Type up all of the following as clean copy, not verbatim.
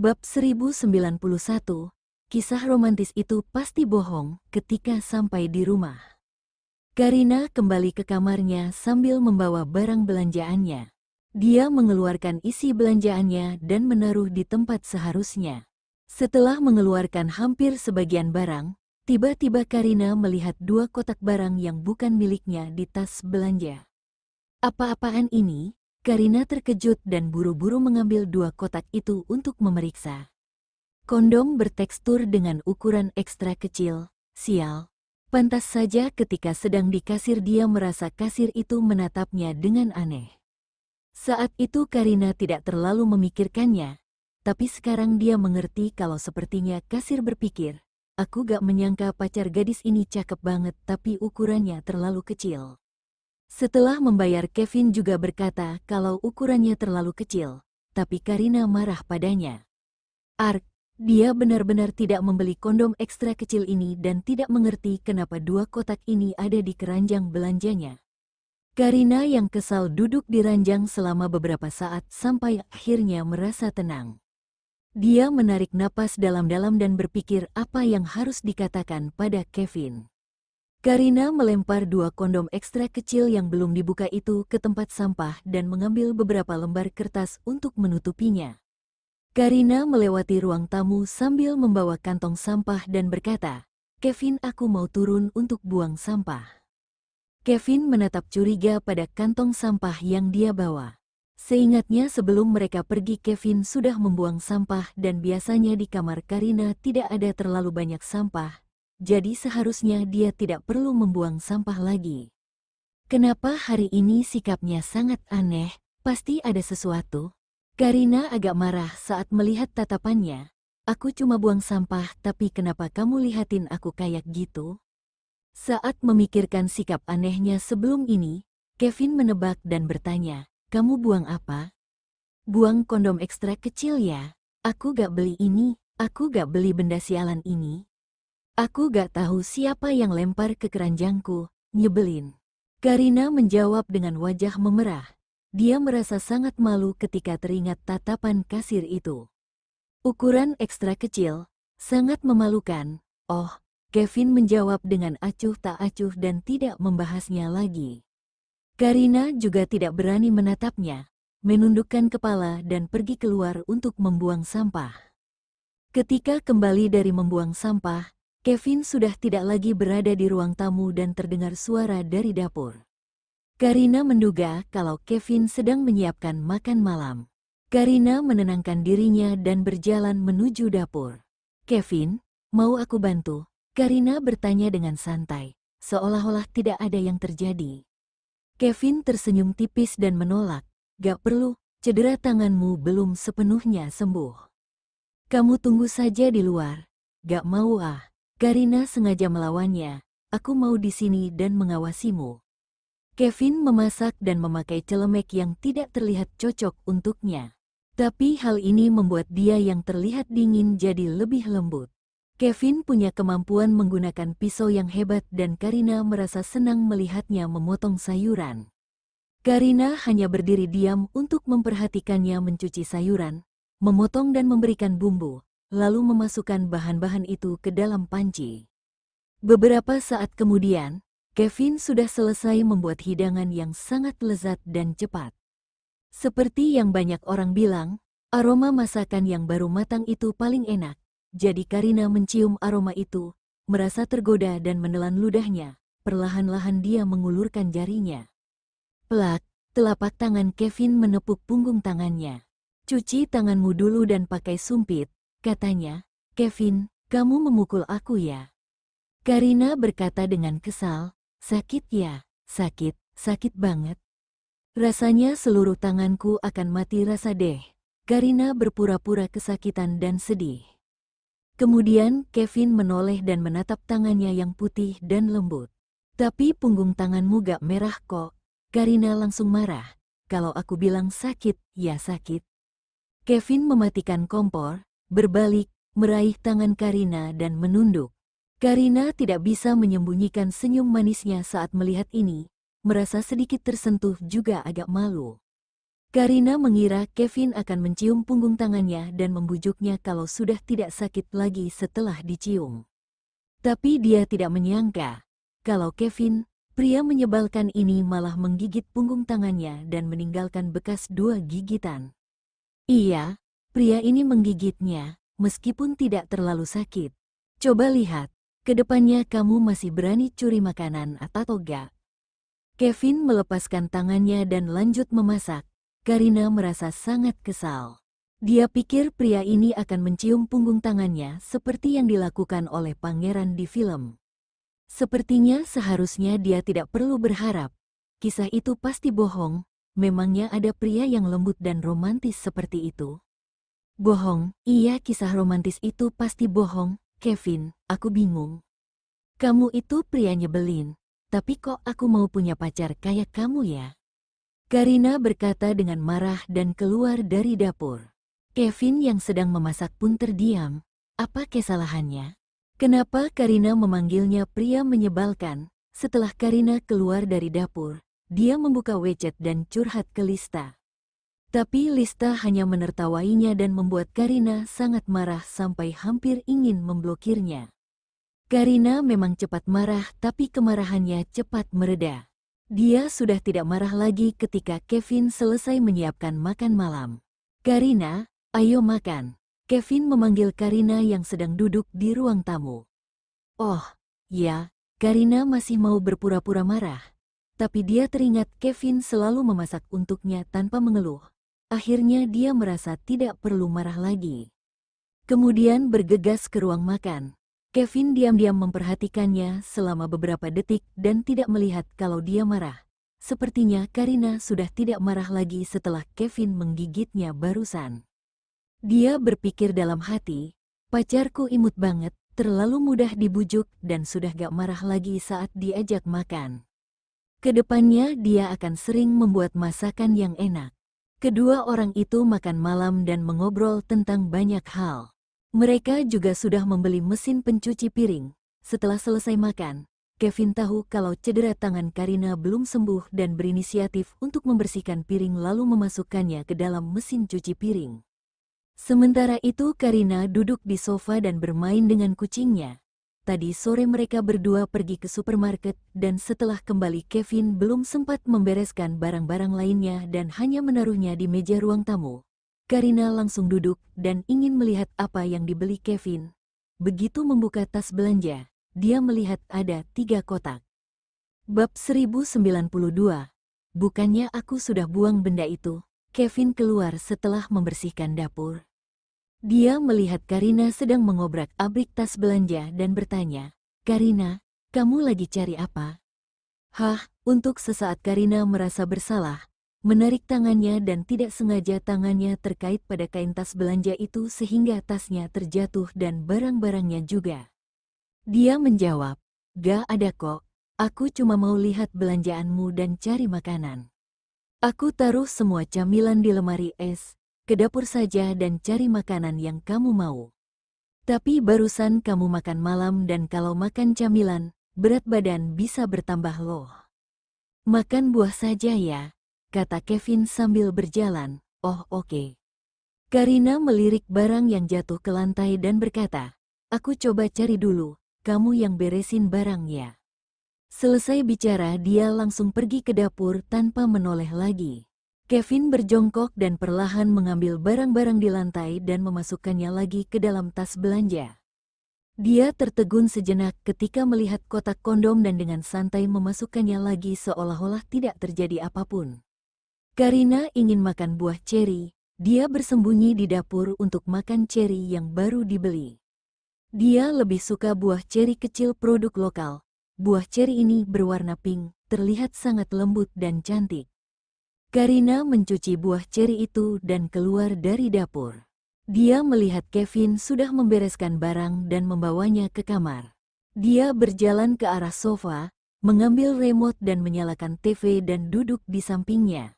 Bab 1091, kisah romantis itu pasti bohong. Ketika sampai di rumah, Karina kembali ke kamarnya sambil membawa barang belanjaannya. Dia mengeluarkan isi belanjaannya dan menaruh di tempat seharusnya. Setelah mengeluarkan hampir sebagian barang, tiba-tiba Karina melihat dua kotak barang yang bukan miliknya di tas belanja. Apa-apaan ini? Karina terkejut dan buru-buru mengambil dua kotak itu untuk memeriksa. Kondom bertekstur dengan ukuran ekstra kecil. Sial. Pantas saja ketika sedang di kasir dia merasa kasir itu menatapnya dengan aneh. Saat itu Karina tidak terlalu memikirkannya, tapi sekarang dia mengerti kalau sepertinya kasir berpikir, aku gak menyangka pacar gadis ini cakep banget tapi ukurannya terlalu kecil. Setelah membayar, Kevin juga berkata kalau ukurannya terlalu kecil, tapi Karina marah padanya. Dia benar-benar tidak membeli kondom ekstra kecil ini dan tidak mengerti kenapa dua kotak ini ada di keranjang belanjanya. Karina yang kesal duduk di ranjang selama beberapa saat sampai akhirnya merasa tenang. Dia menarik napas dalam-dalam dan berpikir apa yang harus dikatakan pada Kevin. Karina melempar dua kondom ekstra kecil yang belum dibuka itu ke tempat sampah dan mengambil beberapa lembar kertas untuk menutupinya. Karina melewati ruang tamu sambil membawa kantong sampah dan berkata, "Kevin, aku mau turun untuk buang sampah." Kevin menatap curiga pada kantong sampah yang dia bawa. Seingatnya sebelum mereka pergi Kevin sudah membuang sampah dan biasanya di kamar Karina tidak ada terlalu banyak sampah. Jadi seharusnya dia tidak perlu membuang sampah lagi. Kenapa hari ini sikapnya sangat aneh? Pasti ada sesuatu. Karina agak marah saat melihat tatapannya. Aku cuma buang sampah, tapi kenapa kamu lihatin aku kayak gitu? Saat memikirkan sikap anehnya sebelum ini, Kevin menebak dan bertanya, kamu buang apa? Buang kondom ekstra kecil ya? Aku gak beli ini, aku gak beli benda sialan ini. Aku gak tahu siapa yang lempar ke keranjangku, nyebelin. Karina menjawab dengan wajah memerah. Dia merasa sangat malu ketika teringat tatapan kasir itu. Ukuran ekstra kecil, sangat memalukan. Oh, Kevin menjawab dengan acuh tak acuh dan tidak membahasnya lagi. Karina juga tidak berani menatapnya, menundukkan kepala dan pergi keluar untuk membuang sampah. Ketika kembali dari membuang sampah, Kevin sudah tidak lagi berada di ruang tamu dan terdengar suara dari dapur. Karina menduga kalau Kevin sedang menyiapkan makan malam. Karina menenangkan dirinya dan berjalan menuju dapur. Kevin, mau aku bantu? Karina bertanya dengan santai, seolah-olah tidak ada yang terjadi. Kevin tersenyum tipis dan menolak. Gak perlu, cedera tanganmu belum sepenuhnya sembuh. Kamu tunggu saja di luar. Gak mau ah. Karina sengaja melawannya, aku mau di sini dan mengawasimu. Kevin memasak dan memakai celemek yang tidak terlihat cocok untuknya. Tapi hal ini membuat dia yang terlihat dingin jadi lebih lembut. Kevin punya kemampuan menggunakan pisau yang hebat dan Karina merasa senang melihatnya memotong sayuran. Karina hanya berdiri diam untuk memperhatikannya mencuci sayuran, memotong dan memberikan bumbu, lalu memasukkan bahan-bahan itu ke dalam panci. Beberapa saat kemudian, Kevin sudah selesai membuat hidangan yang sangat lezat dan cepat. Seperti yang banyak orang bilang, aroma masakan yang baru matang itu paling enak. Jadi Karina mencium aroma itu, merasa tergoda dan menelan ludahnya. Perlahan-lahan dia mengulurkan jarinya. Plak, telapak tangan Kevin menepuk punggung tangannya. Cuci tanganmu dulu dan pakai sumpit. Katanya, Kevin, kamu memukul aku ya? Karina berkata dengan kesal, sakit ya, sakit banget. Rasanya seluruh tanganku akan mati rasa deh. Karina berpura-pura kesakitan dan sedih. Kemudian Kevin menoleh dan menatap tangannya yang putih dan lembut. Tapi punggung tanganmu gak merah kok. Karina langsung marah. Kalau aku bilang sakit, ya sakit. Kevin mematikan kompor, berbalik, meraih tangan Karina dan menunduk. Karina tidak bisa menyembunyikan senyum manisnya saat melihat ini, merasa sedikit tersentuh juga agak malu. Karina mengira Kevin akan mencium punggung tangannya dan membujuknya kalau sudah tidak sakit lagi setelah dicium. Tapi dia tidak menyangka kalau Kevin, pria menyebalkan ini malah menggigit punggung tangannya dan meninggalkan bekas 2 gigitan. Iya, pria ini menggigitnya, meskipun tidak terlalu sakit. Coba lihat, ke depannya kamu masih berani curi makanan atau enggak? Kevin melepaskan tangannya dan lanjut memasak. Karina merasa sangat kesal. Dia pikir pria ini akan mencium punggung tangannya seperti yang dilakukan oleh pangeran di film. Sepertinya seharusnya dia tidak perlu berharap. Kisah itu pasti bohong. Memangnya ada pria yang lembut dan romantis seperti itu? Bohong, iya, kisah romantis itu pasti bohong. Kevin, aku bingung. Kamu itu pria nyebelin, tapi kok aku mau punya pacar kayak kamu ya? Karina berkata dengan marah dan keluar dari dapur. Kevin yang sedang memasak pun terdiam. Apa kesalahannya? Kenapa Karina memanggilnya pria menyebalkan? Setelah Karina keluar dari dapur, dia membuka WeChat dan curhat ke Lista. Tapi Lista hanya menertawainya dan membuat Karina sangat marah sampai hampir ingin memblokirnya. Karina memang cepat marah, tapi kemarahannya cepat mereda. Dia sudah tidak marah lagi ketika Kevin selesai menyiapkan makan malam. Karina, ayo makan. Kevin memanggil Karina yang sedang duduk di ruang tamu. Oh, ya, Karina masih mau berpura-pura marah. Tapi dia teringat Kevin selalu memasak untuknya tanpa mengeluh. Akhirnya dia merasa tidak perlu marah lagi. Kemudian bergegas ke ruang makan. Kevin diam-diam memperhatikannya selama beberapa detik dan tidak melihat kalau dia marah. Sepertinya Karina sudah tidak marah lagi setelah Kevin menggigitnya barusan. Dia berpikir dalam hati, pacarku imut banget, terlalu mudah dibujuk dan sudah gak marah lagi saat diajak makan. Kedepannya dia akan sering membuat masakan yang enak. Kedua orang itu makan malam dan mengobrol tentang banyak hal. Mereka juga sudah membeli mesin pencuci piring. Setelah selesai makan, Kevin tahu kalau cedera tangan Karina belum sembuh dan berinisiatif untuk membersihkan piring lalu memasukkannya ke dalam mesin cuci piring. Sementara itu Karina duduk di sofa dan bermain dengan kucingnya. Tadi sore mereka berdua pergi ke supermarket dan setelah kembali Kevin belum sempat membereskan barang-barang lainnya dan hanya menaruhnya di meja ruang tamu. Karina langsung duduk dan ingin melihat apa yang dibeli Kevin. Begitu membuka tas belanja, dia melihat ada 3 kotak. Bab 1092. Bukannya aku sudah buang benda itu? Kevin keluar setelah membersihkan dapur. Dia melihat Karina sedang mengobrak-abrik tas belanja dan bertanya, "Karina, kamu lagi cari apa?" Hah, untuk sesaat Karina merasa bersalah, menarik tangannya dan tidak sengaja tangannya terkait pada kain tas belanja itu sehingga tasnya terjatuh dan barang-barangnya juga. Dia menjawab, "Gak ada kok, aku cuma mau lihat belanjaanmu dan cari makanan. Aku taruh semua camilan di lemari es, ke dapur saja dan cari makanan yang kamu mau. Tapi barusan kamu makan malam dan kalau makan camilan, berat badan bisa bertambah loh. Makan buah saja ya," kata Kevin sambil berjalan. "Oh oke." Karina melirik barang yang jatuh ke lantai dan berkata, "Aku coba cari dulu, kamu yang beresin barang ya." Selesai bicara dia langsung pergi ke dapur tanpa menoleh lagi. Kevin berjongkok dan perlahan mengambil barang-barang di lantai dan memasukkannya lagi ke dalam tas belanja. Dia tertegun sejenak ketika melihat kotak kondom dan dengan santai memasukkannya lagi seolah-olah tidak terjadi apapun. Karina ingin makan buah ceri. Dia bersembunyi di dapur untuk makan ceri yang baru dibeli. Dia lebih suka buah ceri kecil produk lokal. Buah ceri ini berwarna pink, terlihat sangat lembut dan cantik. Karina mencuci buah ceri itu dan keluar dari dapur. Dia melihat Kevin sudah membereskan barang dan membawanya ke kamar. Dia berjalan ke arah sofa, mengambil remote dan menyalakan TV dan duduk di sampingnya.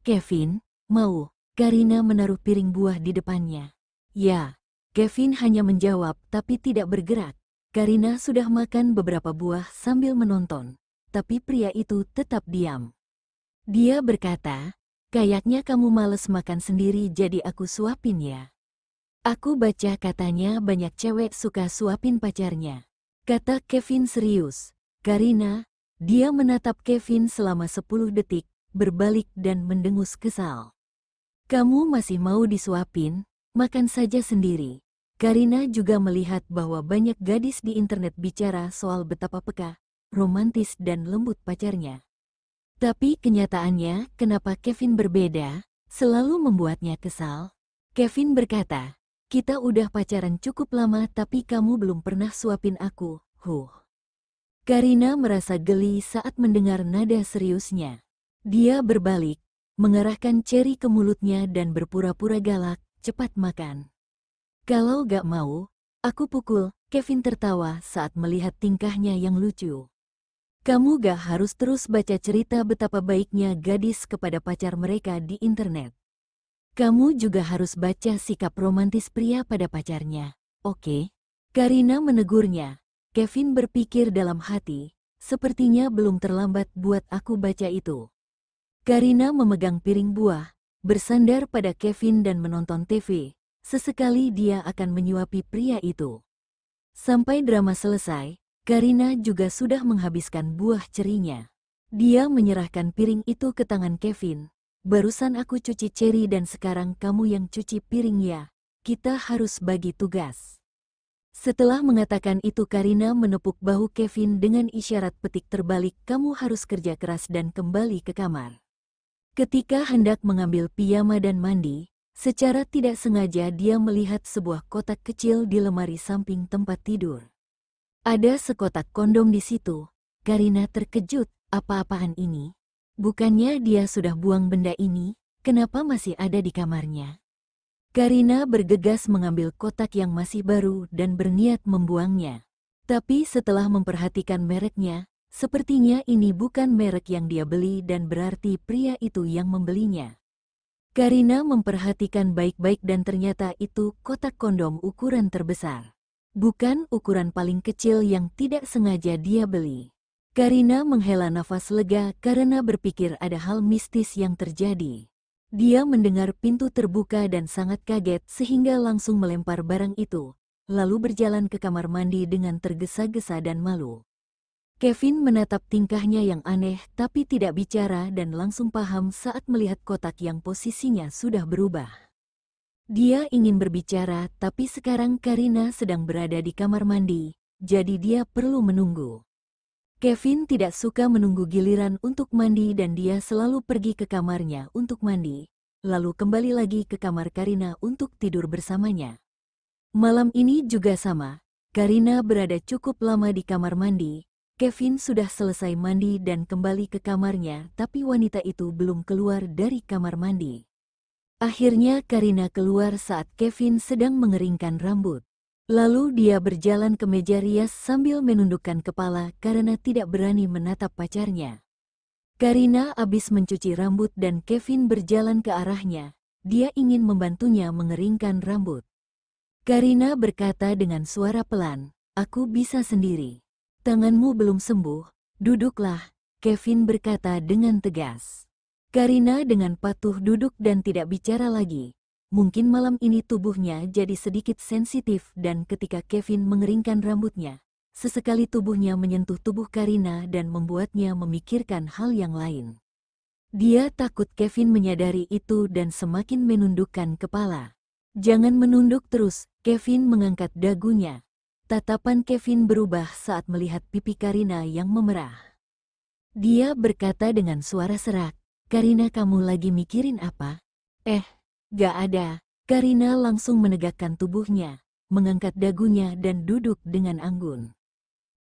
"Kevin, mau?" Karina menaruh piring buah di depannya. "Ya." Kevin hanya menjawab tapi tidak bergerak. Karina sudah makan beberapa buah sambil menonton, tapi pria itu tetap diam. Dia berkata, kayaknya kamu males makan sendiri jadi aku suapin ya. Aku baca katanya banyak cewek suka suapin pacarnya, kata Kevin serius. Karina, dia menatap Kevin selama 10 detik, berbalik dan mendengus kesal. Kamu masih mau disuapin? Makan saja sendiri. Karina juga melihat bahwa banyak gadis di internet bicara soal betapa peka, romantis dan lembut pacarnya. Tapi kenyataannya, kenapa Kevin berbeda, selalu membuatnya kesal. Kevin berkata, kita udah pacaran cukup lama tapi kamu belum pernah suapin aku, Karina merasa geli saat mendengar nada seriusnya. Dia berbalik, mengarahkan Cherry ke mulutnya dan berpura-pura galak, cepat makan. Kalau gak mau, aku pukul, Kevin tertawa saat melihat tingkahnya yang lucu. Kamu gak harus terus baca cerita betapa baiknya gadis kepada pacar mereka di internet. Kamu juga harus baca sikap romantis pria pada pacarnya, oke? Karina menegurnya. Kevin berpikir dalam hati, sepertinya belum terlambat buat aku baca itu. Karina memegang piring buah, bersandar pada Kevin dan menonton TV. Sesekali dia akan menyuapi pria itu. Sampai drama selesai, Karina juga sudah menghabiskan buah cerinya. Dia menyerahkan piring itu ke tangan Kevin. Barusan aku cuci ceri dan sekarang kamu yang cuci piring ya. Kita harus bagi tugas. Setelah mengatakan itu Karina menepuk bahu Kevin dengan isyarat petik terbalik kamu harus kerja keras dan kembali ke kamar. Ketika hendak mengambil piyama dan mandi, secara tidak sengaja dia melihat sebuah kotak kecil di lemari samping tempat tidur. Ada sekotak kondom di situ. Karina terkejut, apa-apaan ini? Bukannya dia sudah buang benda ini, kenapa masih ada di kamarnya? Karina bergegas mengambil kotak yang masih baru dan berniat membuangnya. Tapi setelah memperhatikan mereknya, sepertinya ini bukan merek yang dia beli dan berarti pria itu yang membelinya. Karina memperhatikan baik-baik dan ternyata itu kotak kondom ukuran terbesar. Bukan ukuran paling kecil yang tidak sengaja dia beli. Karina menghela nafas lega karena berpikir ada hal mistis yang terjadi. Dia mendengar pintu terbuka dan sangat kaget sehingga langsung melempar barang itu, lalu berjalan ke kamar mandi dengan tergesa-gesa dan malu. Kevin menatap tingkahnya yang aneh tapi tidak bicara dan langsung paham saat melihat kotak yang posisinya sudah berubah. Dia ingin berbicara tapi sekarang Karina sedang berada di kamar mandi, jadi dia perlu menunggu. Kevin tidak suka menunggu giliran untuk mandi dan dia selalu pergi ke kamarnya untuk mandi, lalu kembali lagi ke kamar Karina untuk tidur bersamanya. Malam ini juga sama, Karina berada cukup lama di kamar mandi. Kevin sudah selesai mandi dan kembali ke kamarnya tapi wanita itu belum keluar dari kamar mandi. Akhirnya Karina keluar saat Kevin sedang mengeringkan rambut. Lalu dia berjalan ke meja rias sambil menundukkan kepala karena tidak berani menatap pacarnya. Karina habis mencuci rambut dan Kevin berjalan ke arahnya. Dia ingin membantunya mengeringkan rambut. Karina berkata dengan suara pelan, "Aku bisa sendiri. Tanganmu belum sembuh, duduklah," Kevin berkata dengan tegas. Karina dengan patuh duduk dan tidak bicara lagi. Mungkin malam ini tubuhnya jadi sedikit sensitif dan ketika Kevin mengeringkan rambutnya, sesekali tubuhnya menyentuh tubuh Karina dan membuatnya memikirkan hal yang lain. Dia takut Kevin menyadari itu dan semakin menundukkan kepala. "Jangan menunduk terus," Kevin mengangkat dagunya. Tatapan Kevin berubah saat melihat pipi Karina yang memerah. Dia berkata dengan suara serak, "Karina, kamu lagi mikirin apa?" Gak ada." Karina langsung menegakkan tubuhnya, mengangkat dagunya dan duduk dengan anggun.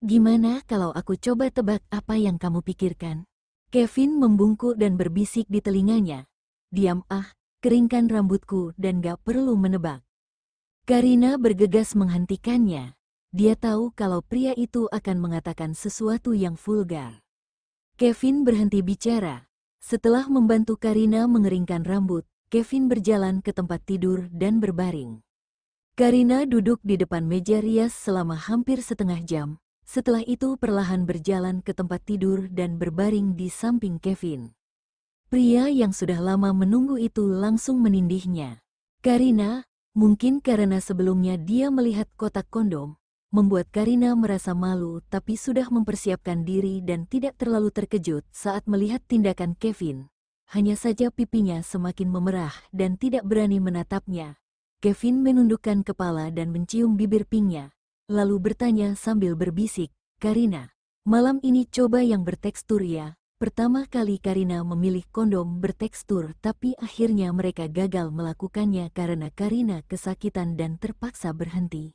"Gimana kalau aku coba tebak apa yang kamu pikirkan?" Kevin membungkuk dan berbisik di telinganya. "Diam keringkan rambutku dan gak perlu menebak." Karina bergegas menghentikannya. Dia tahu kalau pria itu akan mengatakan sesuatu yang vulgar. Kevin berhenti bicara. Setelah membantu Karina mengeringkan rambut, Kevin berjalan ke tempat tidur dan berbaring. Karina duduk di depan meja rias selama hampir setengah jam. Setelah itu perlahan berjalan ke tempat tidur dan berbaring di samping Kevin. Pria yang sudah lama menunggu itu langsung menindihnya. Karina, mungkin karena sebelumnya dia melihat kotak kondom, membuat Karina merasa malu tapi sudah mempersiapkan diri dan tidak terlalu terkejut saat melihat tindakan Kevin. Hanya saja pipinya semakin memerah dan tidak berani menatapnya. Kevin menundukkan kepala dan mencium bibir pinknya, lalu bertanya sambil berbisik, "Karina, malam ini coba yang bertekstur ya." Pertama kali Karina memilih kondom bertekstur tapi akhirnya mereka gagal melakukannya karena Karina kesakitan dan terpaksa berhenti.